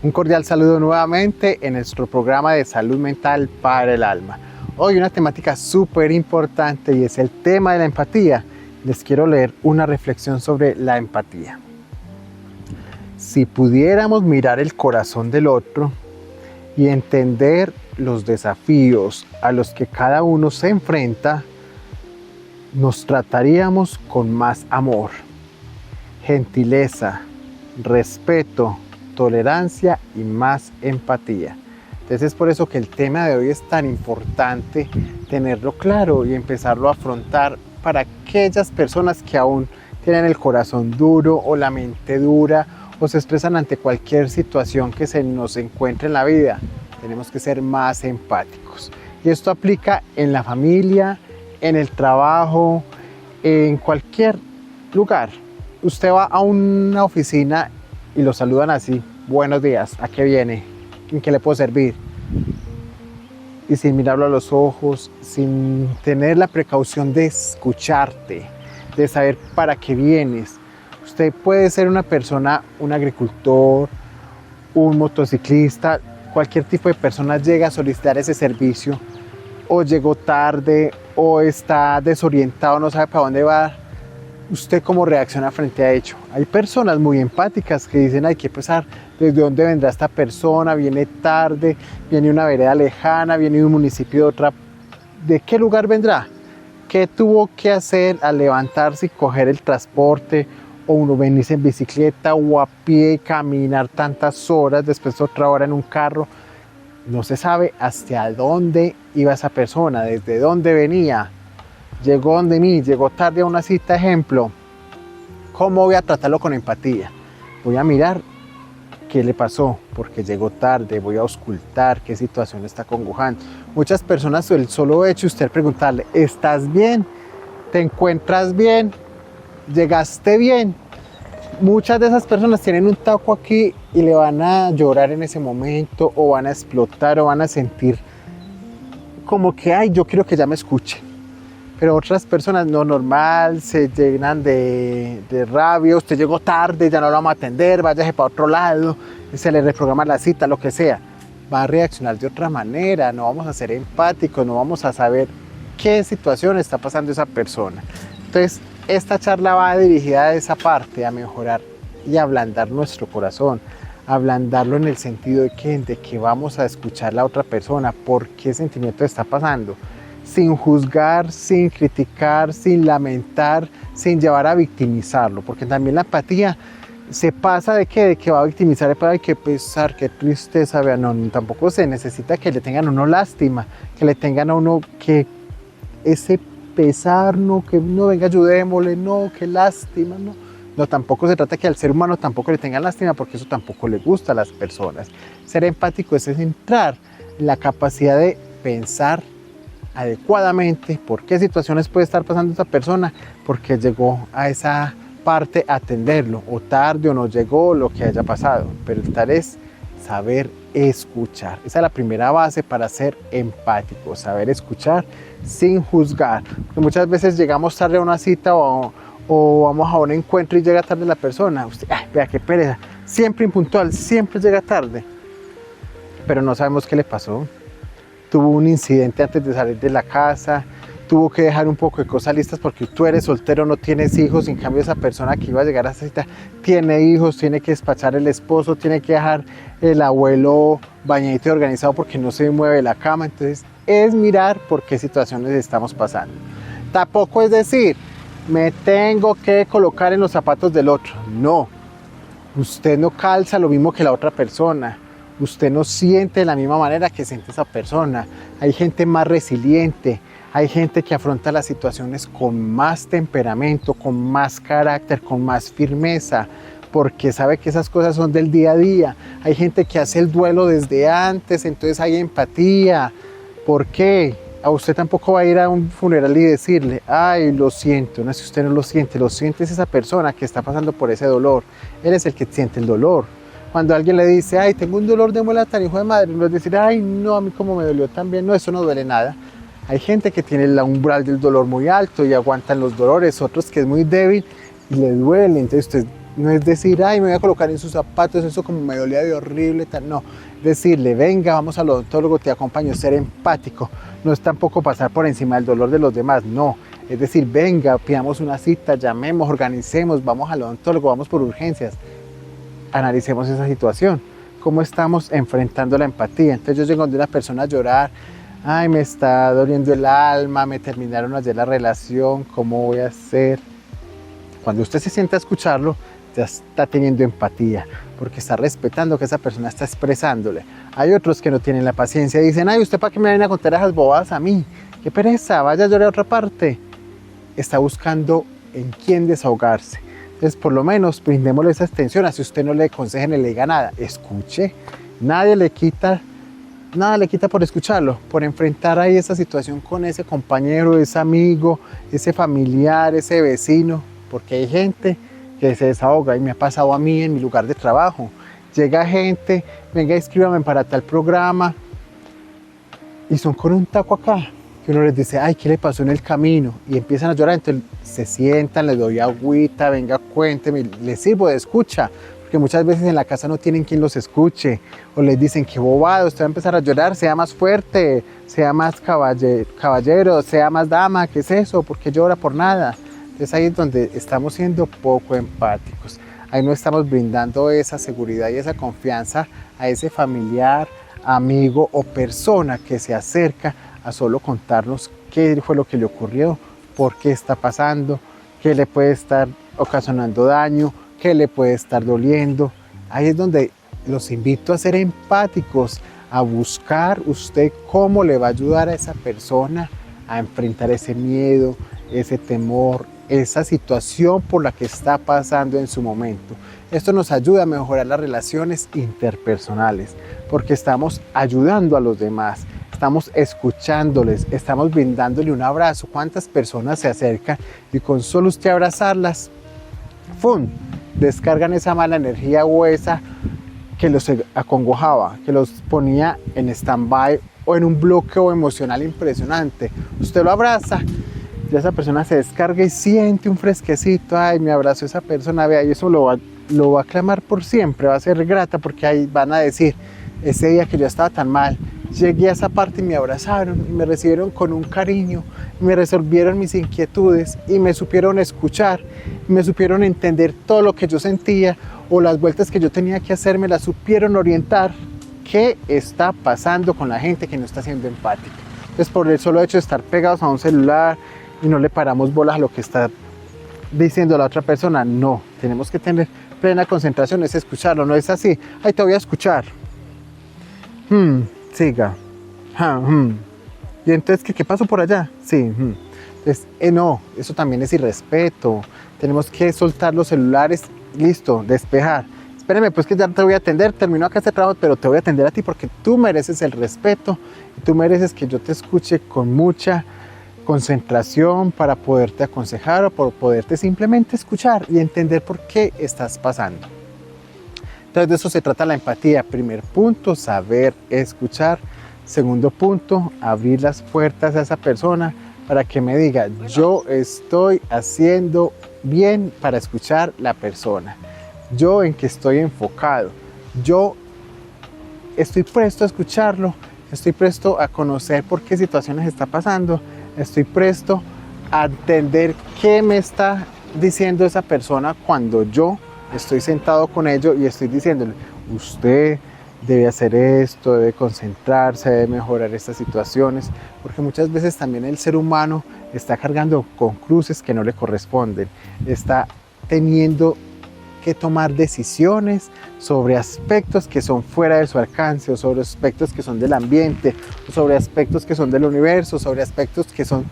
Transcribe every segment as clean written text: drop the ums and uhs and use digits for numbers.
Un cordial saludo nuevamente en nuestro programa de salud mental para el alma. Hoy una temática súper importante y es el tema de la empatía. Les quiero leer una reflexión sobre la empatía. Si pudiéramos mirar el corazón del otro y entender los desafíos a los que cada uno se enfrenta, nos trataríamos con más amor, gentileza, respeto, tolerancia y más empatía. Entonces es por eso que el tema de hoy es tan importante tenerlo claro y empezarlo a afrontar para aquellas personas que aún tienen el corazón duro o la mente dura o se estresan ante cualquier situación que se nos encuentre en la vida. Tenemos que ser más empáticos. Y esto aplica en la familia, en el trabajo, en cualquier lugar. Usted va a una oficina y lo saludan así: buenos días, ¿a qué viene? ¿En qué le puedo servir? Y sin mirarlo a los ojos, sin tener la precaución de escucharte, de saber para qué vienes. Usted puede ser una persona, un agricultor, un motociclista, cualquier tipo de persona llega a solicitar ese servicio, o llegó tarde, o está desorientado, no sabe para dónde va. ¿Usted cómo reacciona frente a ello? Hay personas muy empáticas que dicen: hay que pensar desde dónde vendrá esta persona, viene tarde, viene de una vereda lejana, viene de un municipio de otra. ¿De qué lugar vendrá? ¿Qué tuvo que hacer al levantarse y coger el transporte? O uno venirse en bicicleta o a pie y caminar tantas horas, después otra hora en un carro. No se sabe hacia dónde iba esa persona, desde dónde venía. Llegó donde mí, llegó tarde a una cita, ejemplo. ¿Cómo voy a tratarlo con empatía? Voy a mirar qué le pasó, porque llegó tarde, voy a auscultar qué situación está congojando. Muchas personas, el solo hecho de usted preguntarle: ¿estás bien? ¿Te encuentras bien? ¿Llegaste bien? Muchas de esas personas tienen un taco aquí y le van a llorar en ese momento, o van a explotar, o van a sentir como que: ay, yo quiero que ya me escuche. Pero otras personas no, normal, se llenan de rabia: usted llegó tarde, ya no lo vamos a atender, váyase para otro lado, se le reprograma la cita, lo que sea. Va a reaccionar de otra manera, no vamos a ser empáticos, no vamos a saber qué situación está pasando esa persona. Entonces, esta charla va dirigida a esa parte, a mejorar y ablandar nuestro corazón, ablandarlo en el sentido de que vamos a escuchar a la otra persona, por qué sentimiento está pasando, sin juzgar, sin criticar, sin lamentar, sin llevar a victimizarlo, porque también la empatía se pasa de que va a victimizar, hay que pesar, qué tristeza, vean, no, tampoco se necesita que le tengan a uno lástima, que le tengan a uno que ese pesar, no, que no, venga, ayudémosle, no, qué lástima, no, tampoco se trata que al ser humano tampoco le tengan lástima, porque eso tampoco le gusta a las personas. Ser empático es entrar en la capacidad de pensar adecuadamente por qué situaciones puede estar pasando esta persona, porque llegó a esa parte a atenderlo, o tarde o no llegó, lo que haya pasado. Pero el tal es saber escuchar. Esa es la primera base para ser empático, saber escuchar sin juzgar. Porque muchas veces llegamos tarde a una cita o vamos a un encuentro y llega tarde la persona. Usted, ay, vea qué pereza, siempre impuntual, siempre llega tarde, pero no sabemos qué le pasó. Tuvo un incidente antes de salir de la casa, tuvo que dejar un poco de cosas listas porque tú eres soltero, no tienes hijos. En cambio, esa persona que iba a llegar a esa cita tiene hijos, tiene que despachar el esposo, tiene que dejar el abuelo bañadito y organizado porque no se mueve la cama. Entonces es mirar por qué situaciones estamos pasando. Tampoco es decir: me tengo que colocar en los zapatos del otro. No, usted no calza lo mismo que la otra persona. Usted no siente de la misma manera que siente esa persona. Hay gente más resiliente, hay gente que afronta las situaciones con más temperamento, con más carácter, con más firmeza, porque sabe que esas cosas son del día a día. Hay gente que hace el duelo desde antes, entonces hay empatía. ¿Por qué? A usted tampoco va a ir a un funeral y decirle: ay, lo siento. No es que usted no lo siente es esa persona que está pasando por ese dolor. Él es el que siente el dolor. Cuando alguien le dice: ay, tengo un dolor de muela tan hijo de madre, no es decir: ay, no, a mí como me dolió también. No, eso no duele nada. Hay gente que tiene el umbral del dolor muy alto y aguantan los dolores, otros que es muy débil y le duele. Entonces usted No es decir, ay, me voy a colocar en sus zapatos, eso como me dolía de horrible, tal. No, decirle, venga, vamos al odontólogo, te acompaño, ser empático. No es tampoco pasar por encima del dolor de los demás, no. Es decir, venga, pidamos una cita, llamemos, organicemos, vamos al odontólogo, vamos por urgencias. Analicemos esa situación, cómo estamos enfrentando la empatía. Entonces yo llego donde una persona a llorar, ay, me está doliendo el alma, me terminaron ayer la relación, ¿cómo voy a hacer? Cuando usted se sienta a escucharlo, ya está teniendo empatía, porque está respetando que esa persona está expresándole. Hay otros que no tienen la paciencia y dicen, ay, ¿usted para qué me viene a contar esas bobadas a mí? ¡Qué pereza! Vaya a llorar a otra parte. Está buscando en quién desahogarse. Entonces, por lo menos, brindémosle esa extensión. Así usted no le aconseje ni le diga nada. Escuche. Nadie le quita, nada le quita por escucharlo, por enfrentar ahí esa situación con ese compañero, ese amigo, ese familiar, ese vecino, porque hay gente que se desahoga y me ha pasado a mí en mi lugar de trabajo. Llega gente, venga, inscríbame para tal programa y son con un taco acá, que uno les dice, ay, ¿qué le pasó en el camino? Y empiezan a llorar, entonces se sientan, les doy agüita, venga, cuénteme, les sirvo de escucha, porque muchas veces en la casa no tienen quien los escuche, o les dicen, qué bobado, usted va a empezar a llorar, sea más fuerte, sea más caballero, sea más dama, ¿qué es eso? ¿Por qué llora por nada? Entonces ahí es donde estamos siendo poco empáticos. Ahí no estamos brindando esa seguridad y esa confianza a ese familiar, amigo o persona que se acerca a solo contarnos qué fue lo que le ocurrió, por qué está pasando, qué le puede estar ocasionando daño, qué le puede estar doliendo. Ahí es donde los invito a ser empáticos, a buscar usted cómo le va a ayudar a esa persona a enfrentar ese miedo, ese temor, esa situación por la que está pasando en su momento. Esto nos ayuda a mejorar las relaciones interpersonales, porque estamos ayudando a los demás, estamos escuchándoles, estamos brindándole un abrazo. ¿Cuántas personas se acercan y con solo usted abrazarlas, ¡fum!, descargan esa mala energía o esa que los acongojaba, que los ponía en stand-by o en un bloqueo emocional impresionante? Usted lo abraza y esa persona se descarga y siente un fresquecito. Ay, me abrazó esa persona, vea, y eso lo va a aclamar por siempre, va a ser grata, porque ahí van a decir, ese día que yo estaba tan mal, llegué a esa parte y me abrazaron y me recibieron con un cariño, me resolvieron mis inquietudes y me supieron escuchar, me supieron entender todo lo que yo sentía o las vueltas que yo tenía que hacer, me las supieron orientar. ¿Qué está pasando con la gente que no está siendo empática? Entonces, por el solo hecho de estar pegados a un celular y no le paramos bolas a lo que está diciendo la otra persona, no, tenemos que tener plena concentración, es escucharlo, no es así, ay, te voy a escuchar, siga, y entonces, ¿qué pasó por allá? Sí, entonces, no, eso también es irrespeto, tenemos que soltar los celulares, listo, despejar, espérame, pues que ya te voy a atender, termino acá este trabajo, pero te voy a atender a ti porque tú mereces el respeto, y tú mereces que yo te escuche con mucha concentración para poderte aconsejar o por poderte simplemente escuchar y entender por qué estás pasando. Entonces de eso se trata la empatía. Primer punto, saber escuchar. Segundo punto, abrir las puertas a esa persona para que me diga, yo estoy haciendo bien para escuchar la persona. Yo en que estoy enfocado. Yo estoy presto a escucharlo. Estoy presto a conocer por qué situaciones está pasando. Estoy presto a entender qué me está diciendo esa persona cuando yo estoy sentado con ellos y estoy diciéndole, usted debe hacer esto, debe concentrarse, debe mejorar estas situaciones, porque muchas veces también el ser humano está cargando con cruces que no le corresponden, está teniendo que tomar decisiones sobre aspectos que son fuera de su alcance, o sobre aspectos que son del ambiente, o sobre aspectos que son del universo, sobre aspectos que son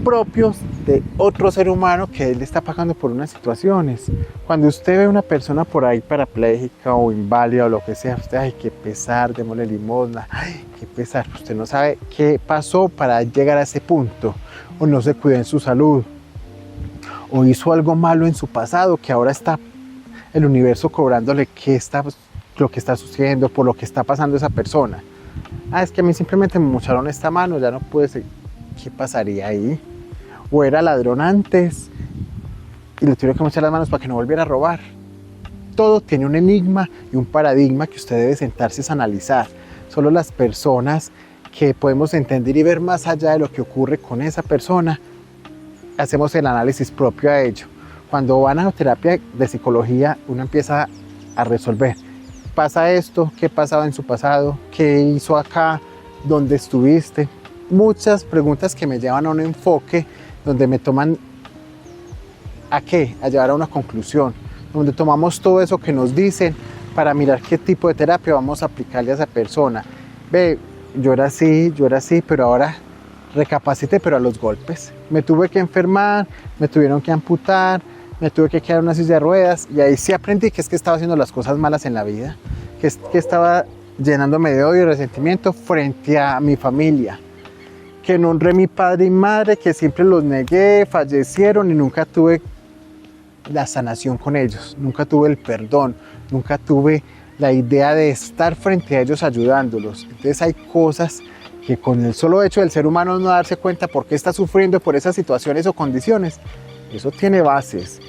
propios de otro ser humano que él está pasando por unas situaciones. Cuando usted ve a una persona por ahí parapléjica o inválida o lo que sea, usted, ay, qué pesar, démosle limosna, ay, qué pesar, usted no sabe qué pasó para llegar a ese punto, o no se cuidó en su salud, o hizo algo malo en su pasado que ahora está el universo cobrándole lo que está sucediendo, por lo que está pasando esa persona. Ah, es que a mí simplemente me mocharon esta mano, ya no pude seguir. ¿Qué pasaría ahí? O era ladrón antes y le tuvieron que mochar las manos para que no volviera a robar. Todo tiene un enigma y un paradigma que usted debe sentarse a analizar. Solo las personas que podemos entender y ver más allá de lo que ocurre con esa persona, hacemos el análisis propio a ello. Cuando van a terapia de psicología, uno empieza a resolver. ¿Pasa esto? ¿Qué pasaba en su pasado? ¿Qué hizo acá? ¿Dónde estuviste? Muchas preguntas que me llevan a un enfoque donde me toman ¿a qué? A llevar a una conclusión, donde tomamos todo eso que nos dicen para mirar qué tipo de terapia vamos a aplicarle a esa persona. Ve, yo era así, pero ahora recapacité, pero a los golpes. Me tuve que enfermar, me tuvieron que amputar, me tuve que quedar en una silla de ruedas y ahí sí aprendí que es que estaba haciendo las cosas malas en la vida, que estaba llenándome de odio y resentimiento frente a mi familia, que no honré a mi padre y madre, que siempre los negué, fallecieron y nunca tuve la sanación con ellos, nunca tuve el perdón, nunca tuve la idea de estar frente a ellos ayudándolos. Entonces hay cosas que con el solo hecho del ser humano no darse cuenta por qué está sufriendo por esas situaciones o condiciones, eso tiene bases.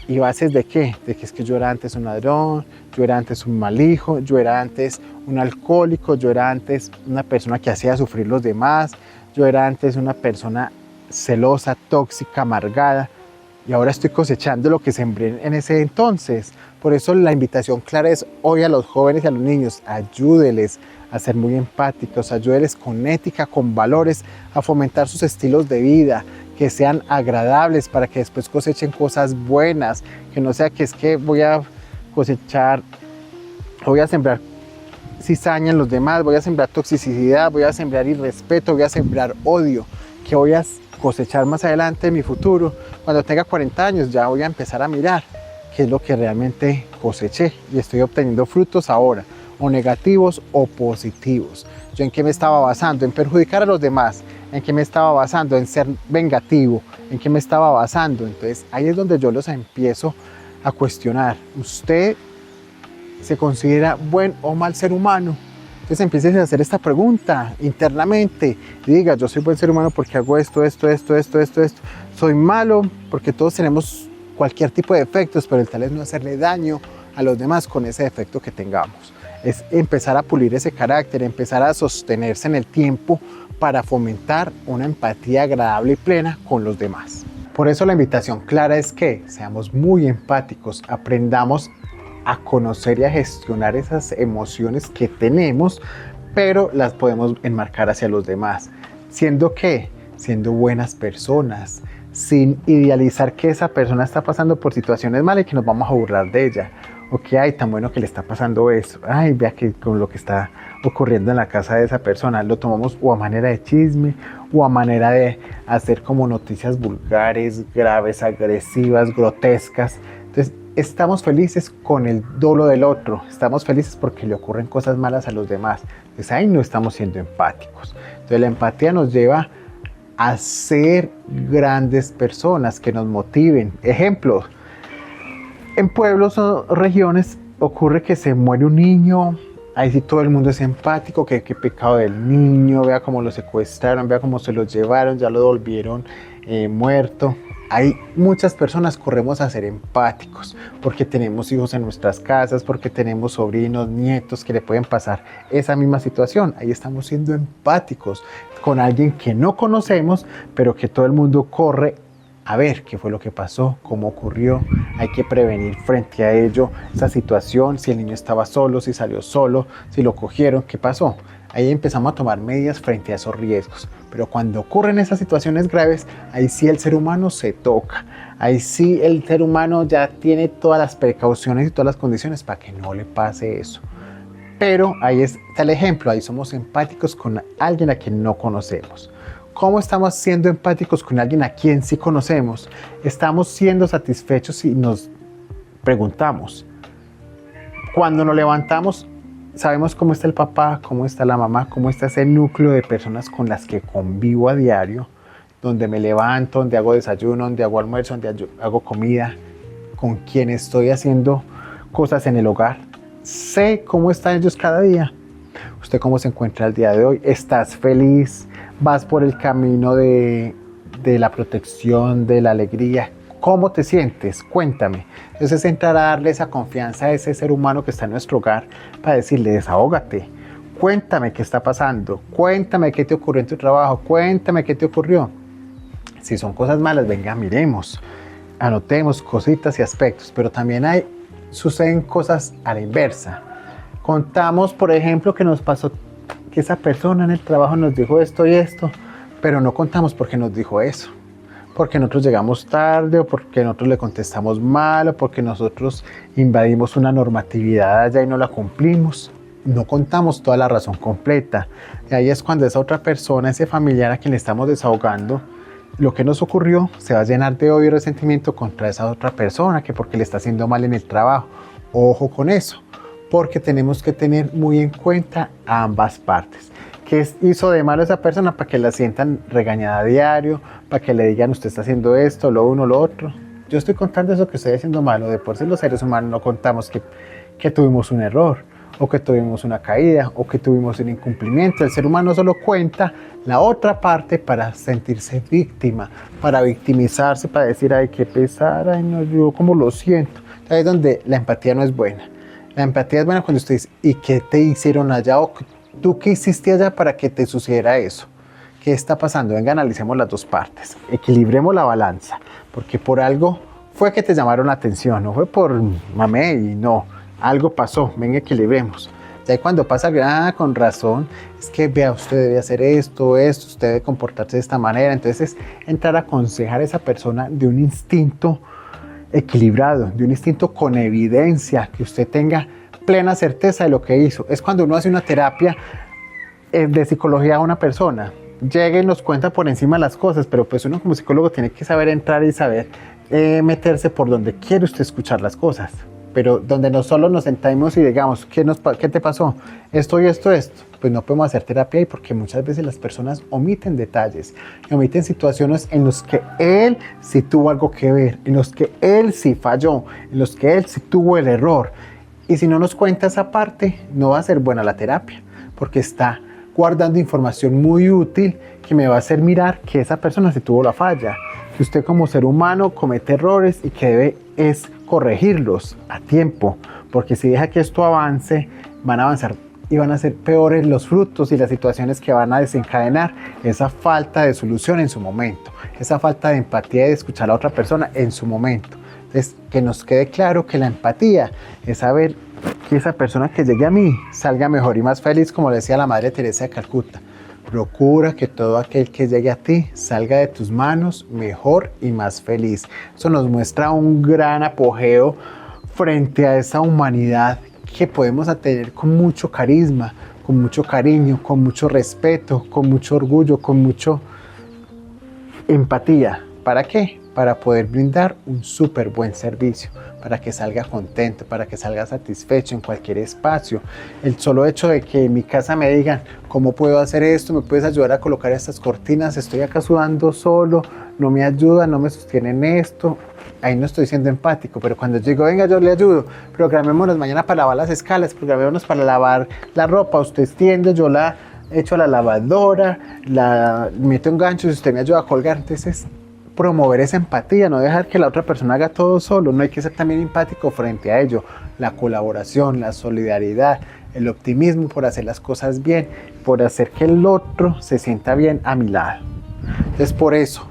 ¿Y bases de qué? De que es que yo era antes un ladrón, yo era antes un mal hijo, yo era antes un alcohólico, yo era antes una persona que hacía sufrir los demás, yo era antes una persona celosa, tóxica, amargada, y ahora estoy cosechando lo que sembré en ese entonces. Por eso la invitación clara es hoy a los jóvenes y a los niños, ayúdeles a ser muy empáticos, ayúdeles con ética, con valores, a fomentar sus estilos de vida, que sean agradables para que después cosechen cosas buenas, que no sea que es que voy a cosechar, voy a sembrar cizaña en los demás, voy a sembrar toxicidad, voy a sembrar irrespeto, voy a sembrar odio, que voy a cosechar más adelante en mi futuro. Cuando tenga 40 años ya voy a empezar a mirar qué es lo que realmente coseché y estoy obteniendo frutos ahora, o negativos o positivos. ¿Yo en qué me estaba basando? En perjudicar a los demás. ¿En qué me estaba basando? En ser vengativo. ¿En qué me estaba basando? Entonces ahí es donde yo los empiezo a cuestionar. ¿Usted se considera buen o mal ser humano? Entonces empiece a hacer esta pregunta internamente y diga, yo soy buen ser humano porque hago esto. Soy malo porque todos tenemos cualquier tipo de defectos, pero el tal es no hacerle daño a los demás con ese defecto que tengamos. Es empezar a pulir ese carácter, empezar a sostenerse en el tiempo para fomentar una empatía agradable y plena con los demás. Por eso la invitación clara es que seamos muy empáticos, aprendamos a conocer y a gestionar esas emociones que tenemos, pero las podemos enmarcar hacia los demás. ¿Siendo qué? Siendo buenas personas, sin idealizar que esa persona está pasando por situaciones malas y que nos vamos a burlar de ella. O que, ay, tan bueno que le está pasando eso. Ay, vea que con lo que está ocurriendo en la casa de esa persona, lo tomamos o a manera de chisme o a manera de hacer como noticias vulgares, graves, agresivas, grotescas. Entonces, estamos felices con el dolo del otro, estamos felices porque le ocurren cosas malas a los demás. Entonces, ahí no estamos siendo empáticos. Entonces, la empatía nos lleva a ser grandes personas que nos motiven. Ejemplos. En pueblos o regiones ocurre que se muere un niño, ahí sí todo el mundo es empático, que qué pecado del niño, vea cómo lo secuestraron, vea cómo se lo llevaron, ya lo volvieron muerto. Hay muchas personas corremos a ser empáticos porque tenemos hijos en nuestras casas, porque tenemos sobrinos, nietos que le pueden pasar esa misma situación. Ahí estamos siendo empáticos con alguien que no conocemos, pero que todo el mundo corre a ver qué fue lo que pasó, cómo ocurrió. Hay que prevenir frente a ello esa situación, si el niño estaba solo, si salió solo, si lo cogieron, qué pasó. Ahí empezamos a tomar medidas frente a esos riesgos. Pero cuando ocurren esas situaciones graves, ahí sí el ser humano se toca. Ahí sí el ser humano ya tiene todas las precauciones y todas las condiciones para que no le pase eso. Pero ahí está el ejemplo, ahí somos empáticos con alguien a quien no conocemos. ¿Cómo estamos siendo empáticos con alguien a quien sí conocemos? Estamos siendo satisfechos y nos preguntamos. Cuando nos levantamos, sabemos cómo está el papá, cómo está la mamá, cómo está ese núcleo de personas con las que convivo a diario, donde me levanto, donde hago desayuno, donde hago almuerzo, donde hago comida, con quien estoy haciendo cosas en el hogar. Sé cómo están ellos cada día. ¿Usted cómo se encuentra el día de hoy? ¿Estás feliz? ¿Vas por el camino de la protección, de la alegría? ¿Cómo te sientes? Cuéntame. Entonces entrar a darle esa confianza a ese ser humano que está en nuestro hogar para decirle, desahógate, cuéntame qué está pasando, cuéntame qué te ocurrió en tu trabajo, cuéntame qué te ocurrió. Si son cosas malas, venga, miremos, anotemos cositas y aspectos, pero también suceden cosas a la inversa. Contamos, por ejemplo, que nos pasó que esa persona en el trabajo nos dijo esto y esto, pero no contamos por qué nos dijo eso. Porque nosotros llegamos tarde, o porque nosotros le contestamos mal, o porque nosotros invadimos una normatividad allá y no la cumplimos. No contamos toda la razón completa. Y ahí es cuando esa otra persona, ese familiar a quien le estamos desahogando, lo que nos ocurrió se va a llenar de odio y resentimiento contra esa otra persona, que porque le está haciendo mal en el trabajo. Ojo con eso, porque tenemos que tener muy en cuenta a ambas partes. ¿Qué hizo de malo esa persona para que la sientan regañada a diario? Para que le digan, usted está haciendo esto, lo uno, lo otro. Yo estoy contando eso que estoy haciendo malo. De por sí los seres humanos no contamos que tuvimos un error, o que tuvimos una caída, o que tuvimos un incumplimiento. El ser humano solo cuenta la otra parte para sentirse víctima, para victimizarse, para decir, ay, qué pesar, ay, no, yo cómo lo siento. Ahí es donde la empatía no es buena. La empatía es buena cuando usted dice, ¿y qué te hicieron allá? ¿O tú qué hiciste allá para que te sucediera eso? ¿Qué está pasando? Venga, analicemos las dos partes. Equilibremos la balanza. Porque por algo fue que te llamaron la atención. No fue por mamé y no. Algo pasó. Venga, equilibremos. Ya cuando pasa, con razón, es que vea, usted debe hacer esto, usted debe comportarse de esta manera. Entonces es entrar a aconsejar a esa persona de un instinto equilibrado, de un instinto con evidencia, que usted tenga plena certeza de lo que hizo. Es cuando uno hace una terapia de psicología a una persona, llega y nos cuenta por encima las cosas, pero pues uno como psicólogo tiene que saber entrar y saber meterse por donde quiere usted escuchar las cosas, pero donde no solo nos sentamos y digamos, ¿qué te pasó? Esto y esto, pues no podemos hacer terapia ahí, porque muchas veces las personas omiten detalles, omiten situaciones en las que él sí tuvo algo que ver, en los que él sí falló, en los que él sí tuvo el error. Y si no nos cuenta esa parte, no va a ser buena la terapia, porque está guardando información muy útil que me va a hacer mirar que esa persona sí tuvo la falla, que usted como ser humano comete errores y que debe es corregirlos a tiempo, porque si deja que esto avance, van a avanzar y van a ser peores los frutos y las situaciones que van a desencadenar esa falta de solución en su momento, esa falta de empatía y de escuchar a la otra persona en su momento. Entonces, que nos quede claro que la empatía es saber que esa persona que llegue a mí salga mejor y más feliz, como decía la Madre Teresa de Calcuta. Procura que todo aquel que llegue a ti salga de tus manos mejor y más feliz. Eso nos muestra un gran apogeo frente a esa humanidad que podemos tener con mucho carisma, con mucho cariño, con mucho respeto, con mucho orgullo, con mucha empatía. ¿Para qué? Para poder brindar un súper buen servicio, para que salga contento, para que salga satisfecho en cualquier espacio. El solo hecho de que en mi casa me digan, ¿cómo puedo hacer esto? ¿Me puedes ayudar a colocar estas cortinas? Estoy acá sudando solo, no me ayudan, no me sostienen esto. Ahí no estoy siendo empático, pero cuando yo digo, venga, yo le ayudo, programémonos mañana para lavar las escalas, programémonos para lavar la ropa, usted extiende, yo la echo a la lavadora, la meto en ganchos y usted me ayuda a colgar. Entonces, promover esa empatía, no dejar que la otra persona haga todo solo, no hay que ser también empático frente a ello, la colaboración, la solidaridad, el optimismo por hacer las cosas bien, por hacer que el otro se sienta bien a mi lado. Entonces por eso,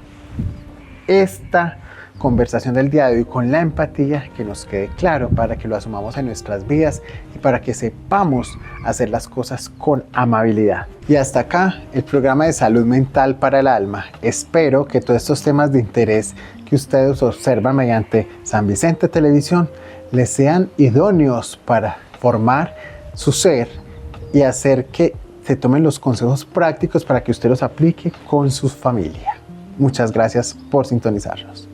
esta conversación del día de hoy con la empatía, que nos quede claro para que lo asumamos en nuestras vidas y para que sepamos hacer las cosas con amabilidad. Y hasta acá el programa de salud mental para el alma. Espero que todos estos temas de interés que ustedes observan mediante San Vicente Televisión les sean idóneos para formar su ser y hacer que se tomen los consejos prácticos para que usted los aplique con su familia. Muchas gracias por sintonizarnos.